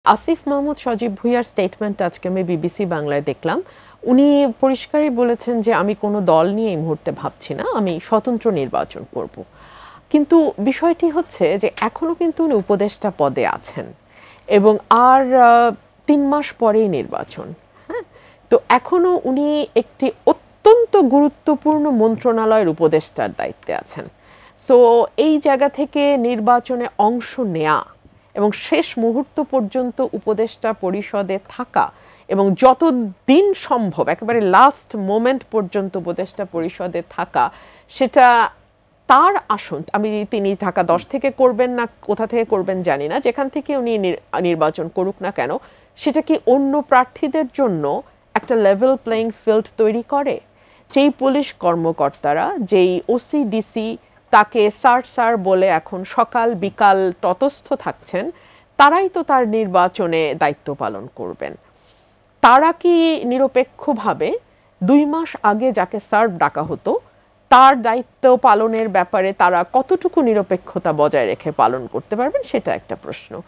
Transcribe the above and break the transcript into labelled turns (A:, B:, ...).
A: আসিফ মাহমুদ সজীব ভুঁইয়ার statement আজকে আমি BBC বাংলায় দেখলাম। উনি পরিষ্কারই বলেছেন যে আমি কোনো দল নিয়ে এই মুহূর্তে ভাবছি না, আমি স্বতন্ত্র নির্বাচন করব। কিন্তু বিষয়টি হচ্ছে যে এখনো কিন্তু উনি উপদেষ্টা পদে আছেন এবং আর 3 মাস পরেই নির্বাচন। হ্যাঁ, তো এখনো উনি একটি অত্যন্ত গুরুত্বপূর্ণ মন্ত্রণালয়ের উপদেষ্টার দায়িত্বে আছেন। সো এই জায়গা থেকে নির্বাচনে অংশ নেয়া এবং শেষ মুহূর্ত পর্যন্ত উপদেষ্টা পরিষদে থাকা এবং যতদিন সম্ভব একেবারে লাস্ট মোমেন্ট পর্যন্ত উপদেষ্টা পরিষদে থাকা, সেটা তার আসন তিনি ঢাকা 10 থেকে করবেন না কোথা থেকে করবেন জানি না, যেখান থেকে উনি নির্বাচন করুক না কেন, সেটা কি অন্য প্রার্থীদের জন্য একটা লেভেল প্লেইং ফিল্ড তৈরি করে? যেই পুলিশ কর্মকর্তারা, যেই ওসি ডিসি তাকে স্যার স্যার বলে এখন সকাল বিকাল তটস্থ থাকছেন, তারাই তো তার নির্বাচনে দায়িত্ব পালন করবেন। তারা কি নিরপেক্ষভাবে 2 মাস আগে যাকে স্যার ডাকা হতো তার দায়িত্ব পালনের ব্যাপারে তারা কতটুকু নিরপেক্ষতা বজায় রেখে পালন করতে পারবেন, সেটা একটা প্রশ্ন।